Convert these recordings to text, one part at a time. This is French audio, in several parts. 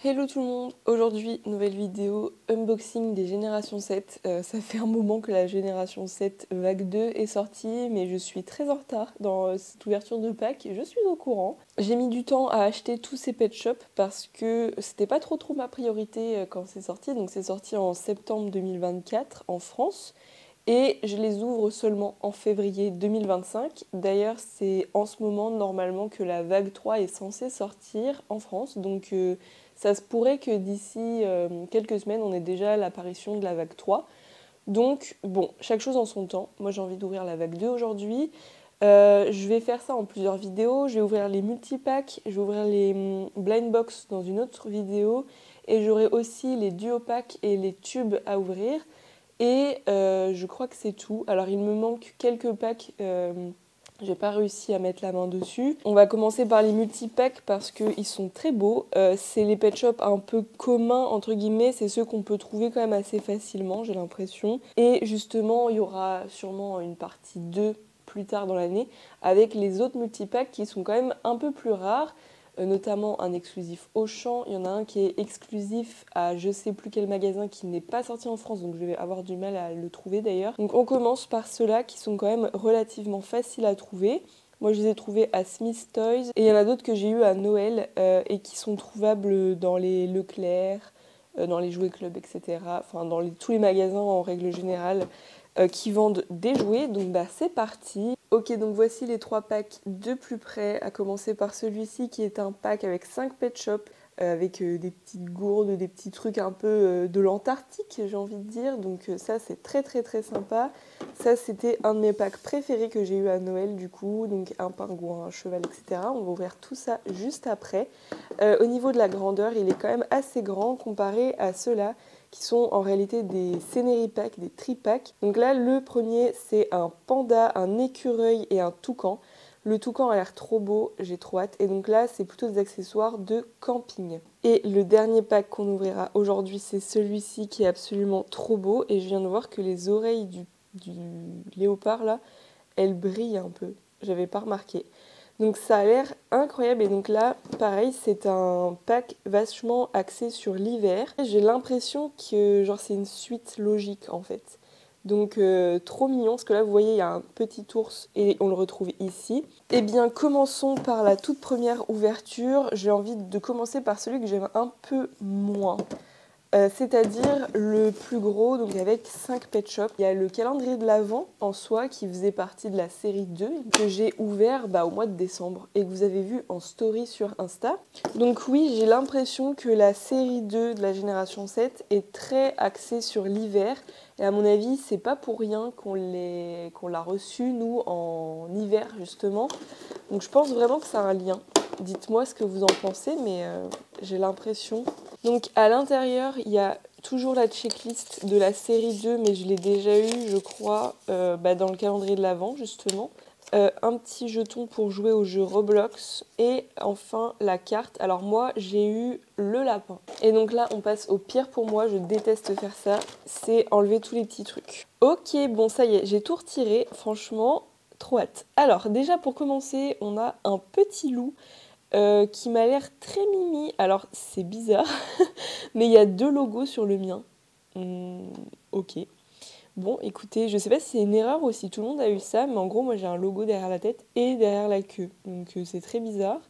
Hello tout le monde, aujourd'hui nouvelle vidéo unboxing des générations 7. Ça fait un moment que la génération 7 vague 2 est sortie mais je suis très en retard dans cette ouverture de pack et je suis au courant. J'ai mis du temps à acheter tous ces pet shops parce que c'était pas trop ma priorité quand c'est sorti. Donc c'est sorti en septembre 2024 en France. Et je les ouvre seulement en février 2025. D'ailleurs, c'est en ce moment normalement que la vague 3 est censée sortir en France. Donc ça se pourrait que d'ici quelques semaines, on ait déjà l'apparition de la vague 3. Donc bon, chaque chose en son temps. Moi j'ai envie d'ouvrir la vague 2 aujourd'hui. Je vais faire ça en plusieurs vidéos. Je vais ouvrir les multipacks, je vais ouvrir les blind box dans une autre vidéo. Et j'aurai aussi les duo packs et les tubes à ouvrir. Et je crois que c'est tout. Alors il me manque quelques packs, j'ai pas réussi à mettre la main dessus. On va commencer par les multipacks parce qu'ils sont très beaux. C'est les pet shops un peu communs entre guillemets, c'est ceux qu'on peut trouver quand même assez facilement, j'ai l'impression. Et justement, il y aura sûrement une partie 2 plus tard dans l'année avec les autres multipacks qui sont quand même un peu plus rares. Notamment un exclusif Auchan. Il y en a un qui est exclusif à je sais plus quel magasin qui n'est pas sorti en France, donc je vais avoir du mal à le trouver d'ailleurs. Donc on commence par ceux-là qui sont quand même relativement faciles à trouver. Moi je les ai trouvés à Smith Toys et il y en a d'autres que j'ai eu à Noël et qui sont trouvables dans les Leclerc, dans les jouets club, etc. Enfin dans tous les magasins en règle générale qui vendent des jouets. Donc bah c'est parti. Ok, donc voici les 3 packs de plus près, à commencer par celui-ci qui est un pack avec 5 pet shops, avec des petites gourdes, des petits trucs un peu de l'Antarctique, j'ai envie de dire. Donc ça, c'est très sympa. Ça, c'était un de mes packs préférés que j'ai eu à Noël, du coup. Donc un pingouin, un cheval, etc. On va ouvrir tout ça juste après. Au niveau de la grandeur, il est quand même assez grand comparé à ceux-là qui sont en réalité des Scenery Packs, des tripacks. Donc là, le premier, c'est un panda, un écureuil et un toucan. Le toucan a l'air trop beau, j'ai trop hâte. Et donc là, c'est plutôt des accessoires de camping. Et le dernier pack qu'on ouvrira aujourd'hui, c'est celui-ci qui est absolument trop beau. Et je viens de voir que les oreilles du léopard, là, elles brillent un peu. J'avais pas remarqué. Donc ça a l'air incroyable et donc là, pareil, c'est un pack vachement axé sur l'hiver. J'ai l'impression que genre c'est une suite logique en fait. Donc trop mignon, parce que là vous voyez il y a un petit ours et on le retrouve ici. Eh bien commençons par la toute première ouverture. J'ai envie de commencer par celui que j'aime un peu moins. C'est-à-dire le plus gros, donc avec 5 pet shops. Il y a le calendrier de l'Avent en soi qui faisait partie de la série 2 que j'ai ouvert au mois de décembre et que vous avez vu en story sur Insta. Donc oui, j'ai l'impression que la série 2 de la génération 7 est très axée sur l'hiver. Et à mon avis, c'est pas pour rien qu'on l'a reçu, nous, en hiver justement. Donc je pense vraiment que ça a un lien. Dites-moi ce que vous en pensez, mais j'ai l'impression. Donc à l'intérieur, il y a toujours la checklist de la série 2, mais je l'ai déjà eu, je crois, dans le calendrier de l'Avent, justement. Un petit jeton pour jouer au jeu Roblox et enfin la carte. Alors moi, j'ai eu le lapin. Et donc là, on passe au pire pour moi, je déteste faire ça, c'est enlever tous les petits trucs. Ok, bon ça y est, j'ai tout retiré, franchement, trop hâte. Alors déjà pour commencer, on a un petit loup qui m'a l'air très mimi. Alors c'est bizarre, mais il y a 2 logos sur le mien. Ok. Bon, écoutez, je sais pas si c'est une erreur ou si tout le monde a eu ça, mais en gros, moi j'ai un logo derrière la tête et derrière la queue. Donc c'est très bizarre.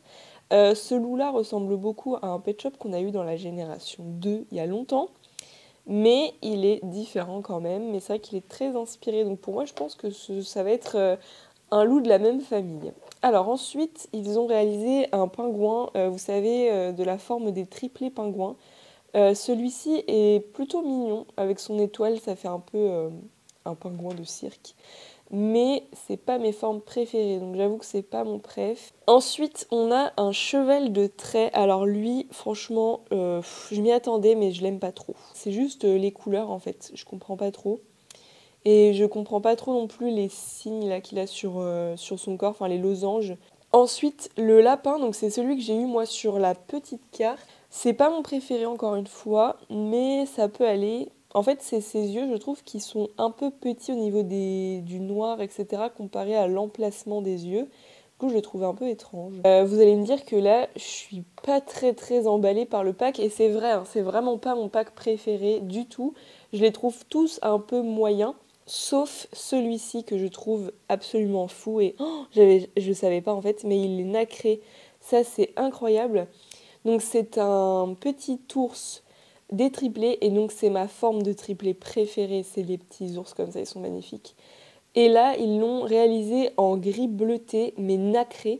Ce loup-là ressemble beaucoup à un pet shop qu'on a eu dans la génération 2 il y a longtemps. Mais il est différent quand même. Mais c'est vrai qu'il est très inspiré. Donc pour moi, je pense que ça va être un loup de la même famille. Alors ensuite, ils ont réalisé un pingouin, vous savez, de la forme des triplés pingouins. Celui-ci est plutôt mignon, avec son étoile, ça fait un peu un pingouin de cirque. Mais c'est pas mes formes préférées, donc j'avoue que c'est pas mon préf. Ensuite, on a un cheval de trait. Alors lui, franchement, je m'y attendais, mais je l'aime pas trop. C'est juste les couleurs, en fait, je comprends pas trop. Et je comprends pas trop non plus les signes là qu'il a sur son corps, enfin les losanges. Ensuite, le lapin, donc c'est celui que j'ai eu moi sur la petite carte. C'est pas mon préféré encore une fois, mais ça peut aller. En fait, c'est ses yeux, je trouve, qui sont un peu petits au niveau du noir, etc., comparé à l'emplacement des yeux. coup je l'ai trouvé un peu étrange. Vous allez me dire que là je suis pas très emballée par le pack et c'est vrai, hein, c'est vraiment pas mon pack préféré du tout. Je les trouve tous un peu moyens, sauf celui-ci que je trouve absolument fou et je savais pas en fait, mais il est nacré. Ça c'est incroyable. Donc c'est un petit ours des triplés et donc c'est ma forme de triplé préférée, c'est les petits ours comme ça, ils sont magnifiques. Et là, ils l'ont réalisé en gris bleuté, mais nacré.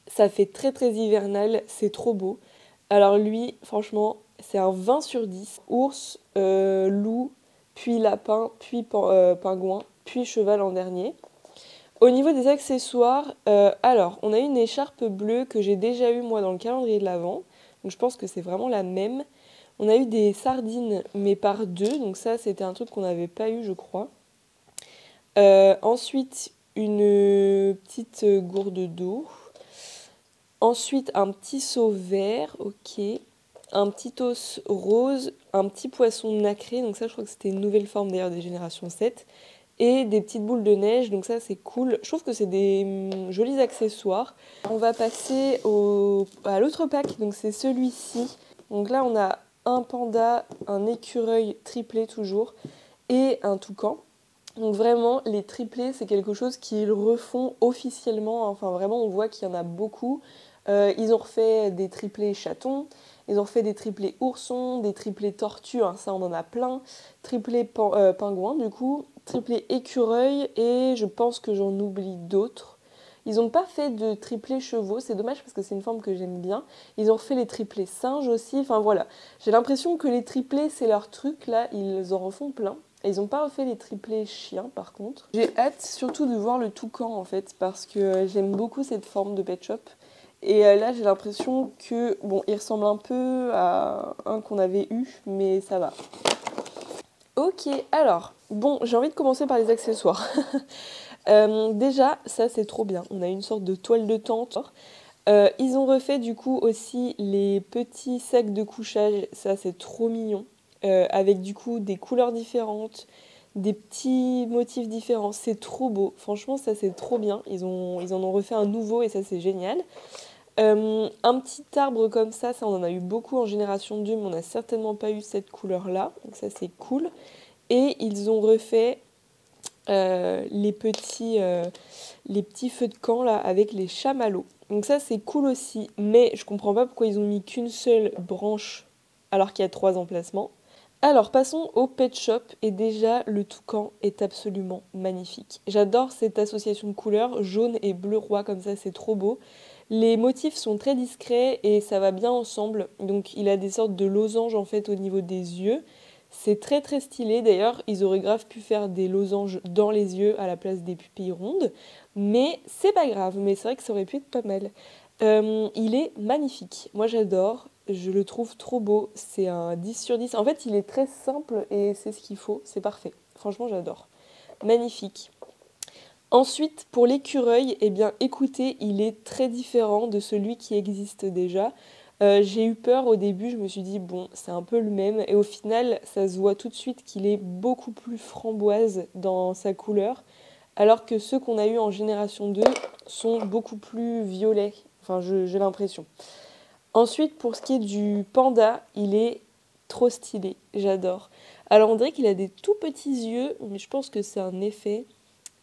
Ça fait très hivernal, c'est trop beau. Alors lui, franchement, c'est un 20 sur 10. Ours, loup, puis lapin, puis pingouin, puis cheval en dernier. Au niveau des accessoires, alors, on a une écharpe bleue que j'ai déjà eue moi dans le calendrier de l'Avent. Donc je pense que c'est vraiment la même. On a eu des sardines, mais par deux. Donc ça, c'était un truc qu'on n'avait pas eu, je crois. Ensuite, une petite gourde d'eau. Ensuite, un petit seau vert, ok. Un petit os rose, un petit poisson nacré. Donc ça, je crois que c'était une nouvelle forme d'ailleurs des générations 7. Et des petites boules de neige, donc ça c'est cool. Je trouve que c'est des jolis accessoires. On va passer à l'autre pack, donc c'est celui-ci. Donc là on a un panda, un écureuil triplé toujours, et un toucan. Donc vraiment, les triplés, c'est quelque chose qu'ils refont officiellement. Enfin vraiment, on voit qu'il y en a beaucoup. Ils ont refait des triplés chatons, ils ont refait des triplés oursons, des triplés tortues, hein, ça on en a plein. Triplés pingouins du coup, triplés écureuil et je pense que j'en oublie d'autres. Ils n'ont pas fait de triplés chevaux, c'est dommage parce que c'est une forme que j'aime bien. Ils ont refait les triplés singes aussi, enfin voilà. J'ai l'impression que les triplés c'est leur truc, là ils en refont plein. Ils n'ont pas refait les triplés chiens par contre. J'ai hâte surtout de voir le toucan en fait parce que j'aime beaucoup cette forme de pet shop. Et là j'ai l'impression que, bon, il ressemble un peu à un qu'on avait eu, mais ça va. Ok, alors, bon, j'ai envie de commencer par les accessoires. Déjà, ça c'est trop bien. On a une sorte de toile de tente. Ils ont refait du coup aussi les petits sacs de couchage. Ça c'est trop mignon. Avec du coup des couleurs différentes, des petits motifs différents. C'est trop beau. Franchement, ça c'est trop bien. Ils en ont refait un nouveau et ça c'est génial. Un petit arbre comme ça on en a eu beaucoup en génération 2, mais on n'a certainement pas eu cette couleur-là. Donc ça c'est cool. Et ils ont refait les petits feux de camp là avec les chamallows. Donc ça c'est cool aussi, mais je comprends pas pourquoi ils ont mis qu'une seule branche alors qu'il y a 3 emplacements. Alors passons au pet shop et déjà le toucan est absolument magnifique. J'adore cette association de couleurs jaune et bleu roi comme ça, c'est trop beau. Les motifs sont très discrets et ça va bien ensemble. Donc il a des sortes de losanges en fait au niveau des yeux. C'est très stylé. D'ailleurs, ils auraient grave pu faire des losanges dans les yeux à la place des pupilles rondes. Mais c'est pas grave, mais c'est vrai que ça aurait pu être pas mal. Il est magnifique. Moi j'adore. Je le trouve trop beau. C'est un 10 sur 10. En fait, il est très simple et c'est ce qu'il faut. C'est parfait. Franchement, j'adore. Magnifique. Ensuite, pour l'écureuil, eh bien, écoutez, il est très différent de celui qui existe déjà. J'ai eu peur au début, je me suis dit, bon, c'est un peu le même. Et au final, ça se voit tout de suite qu'il est beaucoup plus framboise dans sa couleur, alors que ceux qu'on a eu en génération 2 sont beaucoup plus violets. Enfin, j'ai l'impression. Ensuite, pour ce qui est du panda, il est trop stylé. J'adore. Alors, on dirait qu'il a des tout petits yeux, mais je pense que c'est un effet.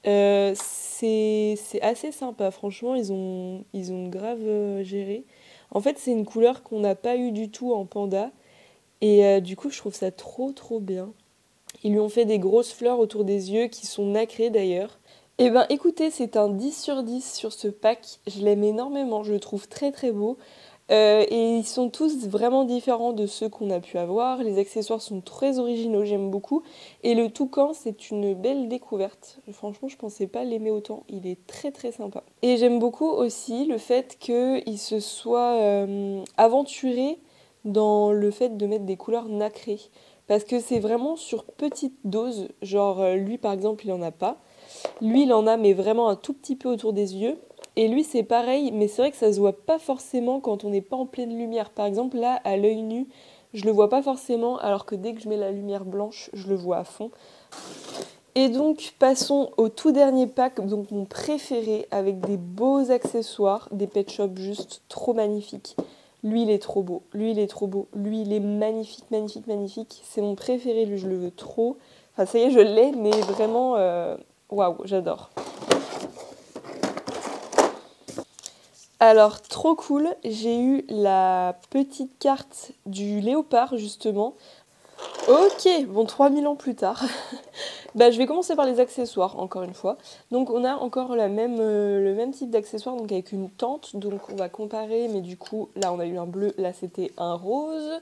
C'est assez sympa, franchement, ils ont grave géré. En fait, c'est une couleur qu'on n'a pas eu du tout en panda, et du coup, je trouve ça trop bien. Ils lui ont fait des grosses fleurs autour des yeux qui sont nacrées d'ailleurs. Eh ben écoutez, c'est un 10 sur 10 sur ce pack, je l'aime énormément, je le trouve très beau. Et ils sont tous vraiment différents de ceux qu'on a pu avoir. Les accessoires sont très originaux, j'aime beaucoup. Et le toucan, c'est une belle découverte. Franchement, je pensais pas l'aimer autant. Il est très sympa. Et j'aime beaucoup aussi le fait qu'il se soit aventuré dans le fait de mettre des couleurs nacrées. Parce que c'est vraiment sur petite dose. Genre, lui par exemple, il en a pas. Lui, il en a, mais vraiment un tout petit peu autour des yeux. Et lui, c'est pareil, mais c'est vrai que ça se voit pas forcément quand on n'est pas en pleine lumière. Par exemple, là, à l'œil nu, je le vois pas forcément, alors que dès que je mets la lumière blanche, je le vois à fond. Et donc passons au tout dernier pack, donc mon préféré, avec des beaux accessoires, des pet shops juste trop magnifiques. Lui il est trop beau, lui il est trop beau, lui il est magnifique, magnifique, magnifique. C'est mon préféré, lui je le veux trop. Enfin ça y est je l'ai, mais vraiment, waouh, j'adore. Alors trop cool, j'ai eu la petite carte du léopard justement. Ok, bon 3000 ans plus tard. Bah, je vais commencer par les accessoires, encore une fois. Donc on a encore le même type d'accessoire, donc avec une tente. Donc on va comparer, mais du coup, là on a eu un bleu, là c'était un rose.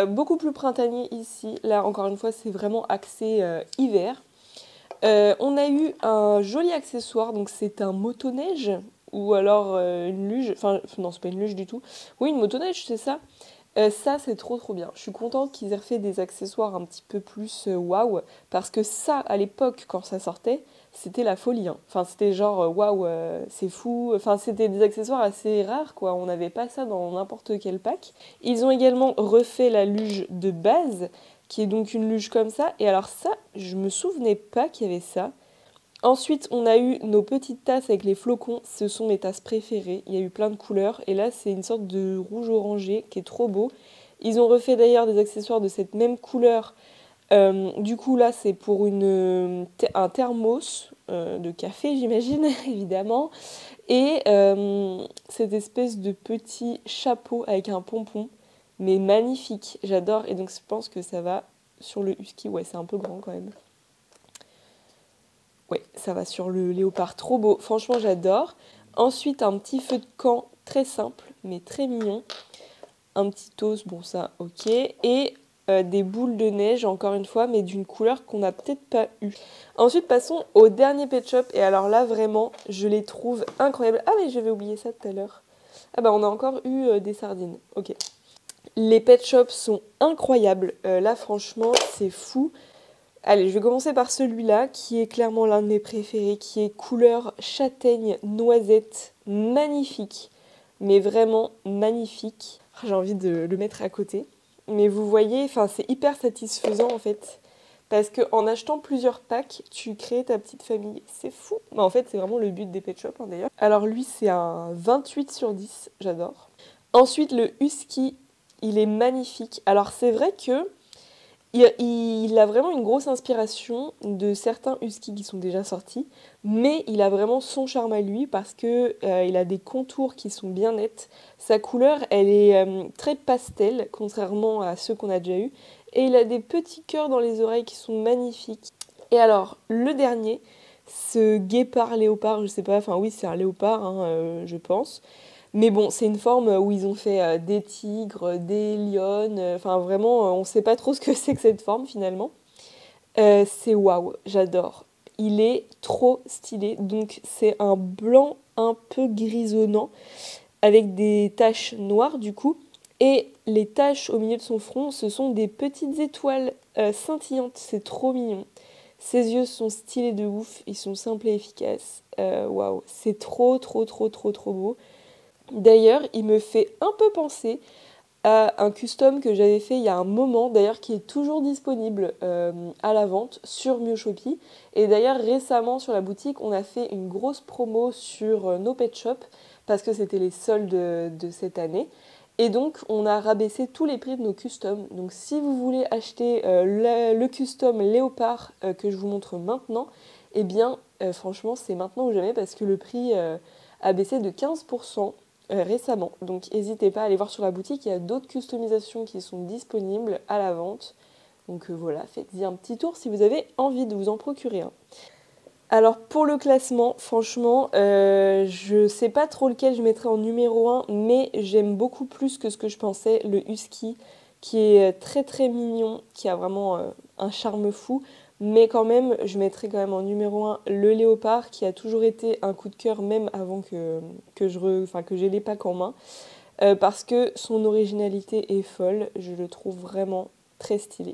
Beaucoup plus printanier ici. Là, encore une fois, c'est vraiment axé hiver. On a eu un joli accessoire, donc c'est un motoneige. Ou alors une luge. Enfin, non, c'est pas une luge du tout. Oui, une motoneige, c'est ça. Ça, c'est trop trop bien. Je suis contente qu'ils aient refait des accessoires un petit peu plus waouh, parce que ça, à l'époque, quand ça sortait, c'était la folie, hein. Enfin, c'était genre waouh, c'est fou. Enfin, c'était des accessoires assez rares, quoi. On n'avait pas ça dans n'importe quel pack. Ils ont également refait la luge de base, qui est donc une luge comme ça. Et alors ça, je me souvenais pas qu'il y avait ça. Ensuite, on a eu nos petites tasses avec les flocons. Ce sont mes tasses préférées. Il y a eu plein de couleurs. Et là, c'est une sorte de rouge orangé qui est trop beau. Ils ont refait d'ailleurs des accessoires de cette même couleur. Du coup, là, c'est pour un thermos de café, j'imagine, évidemment. Et cette espèce de petit chapeau avec un pompon. Mais magnifique. J'adore. Et donc, je pense que ça va sur le husky. Ouais, c'est un peu grand quand même. Ouais, ça va sur le léopard, trop beau. Franchement, j'adore. Ensuite, un petit feu de camp très simple, mais très mignon. Un petit toast, bon ça, ok. Et des boules de neige, encore une fois, mais d'une couleur qu'on n'a peut-être pas eue. Ensuite, passons au dernier pet shop. Et alors là, vraiment, je les trouve incroyables. Ah, mais j'avais oublié ça tout à l'heure. Ah bah, on a encore eu des sardines. Ok. Les pet shops sont incroyables. Là, franchement, c'est fou. Allez, je vais commencer par celui-là, qui est clairement l'un de mes préférés, qui est couleur châtaigne noisette, magnifique, mais vraiment magnifique. J'ai envie de le mettre à côté. Mais vous voyez, c'est hyper satisfaisant en fait. Parce qu'en achetant plusieurs packs, tu crées ta petite famille. C'est fou. En fait, c'est vraiment le but des pet shops d'ailleurs. Alors lui, c'est un 28 sur 10, j'adore. Ensuite, le husky, il est magnifique. Alors c'est vrai que il a vraiment une grosse inspiration de certains huskies qui sont déjà sortis, mais il a vraiment son charme à lui parce que il a des contours qui sont bien nets. Sa couleur, elle est très pastel, contrairement à ceux qu'on a déjà eus, et il a des petits cœurs dans les oreilles qui sont magnifiques. Et alors, le dernier, ce guépard léopard, je sais pas, enfin oui, c'est un léopard, hein, je pense. Mais bon, c'est une forme où ils ont fait des tigres, des lionnes, enfin vraiment, on sait pas trop ce que c'est que cette forme finalement. C'est waouh, j'adore. Il est trop stylé, donc c'est un blanc un peu grisonnant avec des taches noires du coup. Et les taches au milieu de son front, ce sont des petites étoiles scintillantes, c'est trop mignon. Ses yeux sont stylés de ouf, ils sont simples et efficaces. Waouh, c'est trop trop trop trop trop beau. D'ailleurs, il me fait un peu penser à un custom que j'avais fait il y a un moment, d'ailleurs qui est toujours disponible à la vente sur Myoshopee. Et d'ailleurs récemment sur la boutique, on a fait une grosse promo sur nos pet shops parce que c'était les soldes de cette année. Et donc on a rabaissé tous les prix de nos customs. Donc si vous voulez acheter le custom léopard que je vous montre maintenant, eh bien franchement c'est maintenant ou jamais parce que le prix a baissé de 15%. Récemment. Donc n'hésitez pas à aller voir sur la boutique, il y a d'autres customisations qui sont disponibles à la vente. Donc voilà, faites-y un petit tour si vous avez envie de vous en procurer un. Alors pour le classement, franchement, je sais pas trop lequel je mettrais en numéro 1, mais j'aime beaucoup plus que ce que je pensais, le husky, qui est très très mignon, qui a vraiment un charme fou. Mais quand même, je mettrais quand même en numéro 1 le léopard, qui a toujours été un coup de cœur, même avant que j'ai les packs en main. Parce que son originalité est folle, je le trouve vraiment très stylé.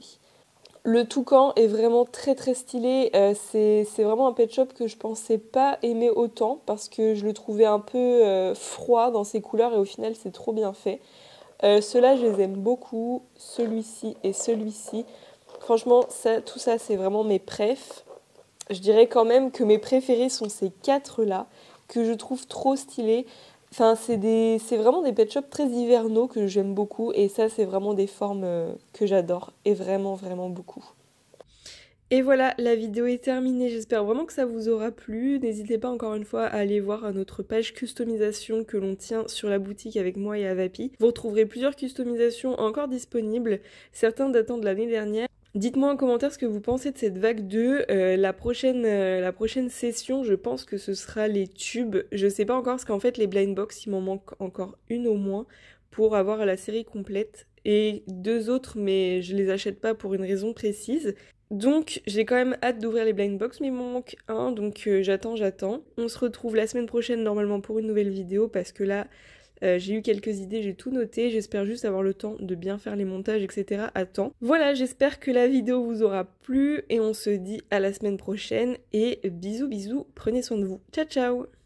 Le toucan est vraiment très très stylé, c'est vraiment un pet shop que je pensais pas aimer autant parce que je le trouvais un peu froid dans ses couleurs et au final c'est trop bien fait. Ceux-là je les aime beaucoup, celui-ci et celui-ci. Franchement tout ça c'est vraiment mes préfs. je dirais quand même que mes préférés sont ces 4 là, que je trouve trop stylés. Enfin, c'est vraiment des pet shops très hivernaux que j'aime beaucoup et ça, c'est vraiment des formes que j'adore et vraiment, vraiment beaucoup. Et voilà, la vidéo est terminée, j'espère vraiment que ça vous aura plu. N'hésitez pas encore une fois à aller voir notre page customisation que l'on tient sur la boutique avec moi et Avapi. Vous retrouverez plusieurs customisations encore disponibles, certains datant de l'année dernière. Dites-moi en commentaire ce que vous pensez de cette vague 2. La prochaine session, je pense que ce sera les tubes. Je sais pas encore parce qu'en fait les blind box, il m'en manque encore une au moins pour avoir la série complète. Et 2 autres, mais je les achète pas pour une raison précise. Donc j'ai quand même hâte d'ouvrir les blind box, mais il m'en manque un, donc j'attends. On se retrouve la semaine prochaine normalement pour une nouvelle vidéo parce que là j'ai eu quelques idées, j'ai tout noté, j'espère juste avoir le temps de bien faire les montages, etc. à temps. Voilà, j'espère que la vidéo vous aura plu et on se dit à la semaine prochaine et bisous bisous, prenez soin de vous. Ciao ciao!